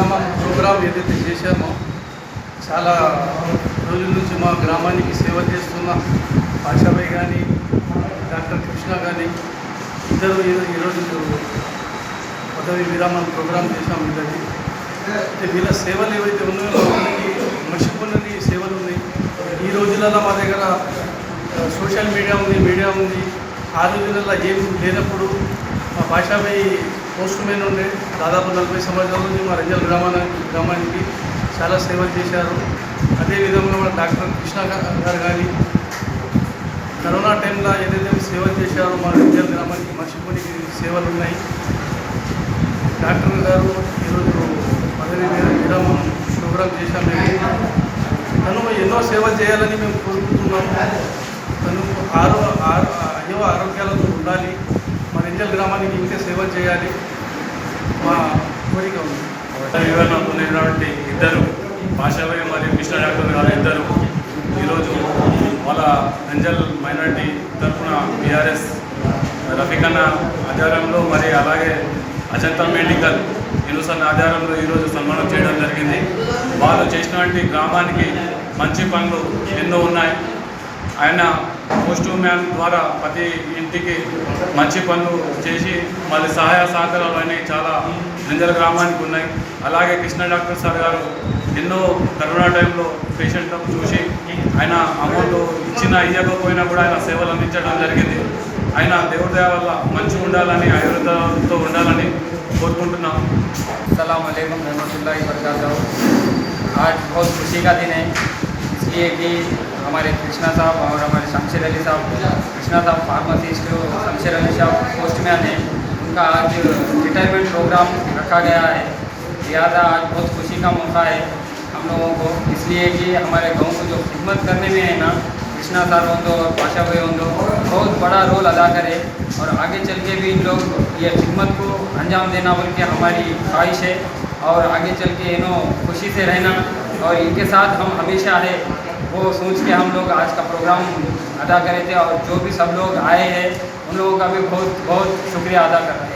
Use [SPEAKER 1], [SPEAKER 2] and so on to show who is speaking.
[SPEAKER 1] విరామం ప్రోగ్రాం ఏదైతే చేశామో చాలా రోజుల నుంచి మా గ్రామానికి సేవ చేస్తున్న ఆశాబాయి కానీ డాక్టర్ కృష్ణ కానీ ఇద్దరు ఈరోజు పదవి విరామం ప్రోగ్రాం చేశాం వీళ్ళకి. అంటే వీళ్ళ సేవలు ఏవైతే ఉన్నాయో వాళ్ళకి మర్చిపోయినది సేవలు ఉన్నాయి. ఈ రోజులలో మా దగ్గర సోషల్ మీడియా ఉంది. ఆ రోజులలో ఏం లేనప్పుడు మా భాషాబాయి పోస్ట్ మ్యాన్ ఉండే దాదాపు 40 సంవత్సరాల నుంచి మా రంజల్ గ్రామానికి చాలా సేవలు చేశారు. అదేవిధంగా మన డాక్టర్ కృష్ణ గారు కానీ కరోనా టైంలో ఏదైతే సేవలు చేశారో మా రంజల్ గ్రామానికి మర్చిపోని సేవలు ఉన్నాయి. డాక్టర్ గారు ఈరోజు పదవి విరామం ప్రోగ్రాం చేశాము. తను ఎన్నో సేవలు చేయాలని మేము కోరుకుంటున్నాము. తను ఆరోగ్యాలతో ఉండాలి. మా రంజల్ గ్రామానికి ఇంకా సేవ చేయాలి మా కోరిక ఉంది.
[SPEAKER 2] వివరణ పొందినటువంటి ఇద్దరు భాషాబాయి మరియు కృష్ణ డాక్టర్ గారు ఇద్దరు ఈరోజు వాళ్ళ రంజల్ మైనారిటీ తరఫున బీఆర్ఎస్ రఫీకన్న ఆధ్వర్యంలో మరి అలాగే అజంతా మెడికల్ యూనివర్సిటీ ఆధారంలో ఈరోజు సన్మానం చేయడం జరిగింది. వాళ్ళు చేసినటువంటి గ్రామానికి మంచి పనులు ఎన్నో ఉన్నాయి. ఆయన పోస్ట్ మ్యాన్ ద్వారా ప్రతి ఇంటికి మంచి పనులు చేసి మళ్ళీ సహాయ సహకారాలు అనేవి చాలా రంజల్ గ్రామానికి ఉన్నాయి. అలాగే కృష్ణ డాక్టర్ సార్ గారు ఎన్నో కరోనా టైంలో పేషెంట్లను చూసి ఆయన అమౌంట్ ఇవ్వకపోయినా కూడా ఆయన సేవలు అందించడం జరిగింది. ఆయన దేవుడి దయ వల్ల మంచిగా ఉండాలని ఆయుర్వేదంతో ఉండాలని కోరుకుంటున్నాం.
[SPEAKER 3] अस्सलाम वालेकुम रहमतुल्लाहि व बरकातहू। आज बहुत खुशी का दिन है, इसलिए कि हमारे कृष्णा साहब और हमारे शमशेर अली साहब, कृष्णा साहब फार्मासिस्ट, शमशेर अली साहब पोस्टमैन हैं, उनका आज रिटायरमेंट प्रोग्राम रखा गया है। लिहाजा आज बहुत खुशी का मौका है हम लोगों को, इसलिए कि हमारे गाँव को जो खिदमत करने में है ना, कृष्णा सर हों और भाषाबाई हों बहुत बड़ा रोल अदा करे और आगे चल के भी इन लोग ये खिदमत को अंजाम देना बोल के हमारी ख्वाहिश है और आगे चल के इन्हों खुशी से रहना और इनके साथ हम हमेशा है वो सोच के हम लोग आज का प्रोग्राम अदा करे थे और जो भी सब लोग आए हैं उन लोगों का भी बहुत बहुत शुक्रिया अदा कर रहे हैं।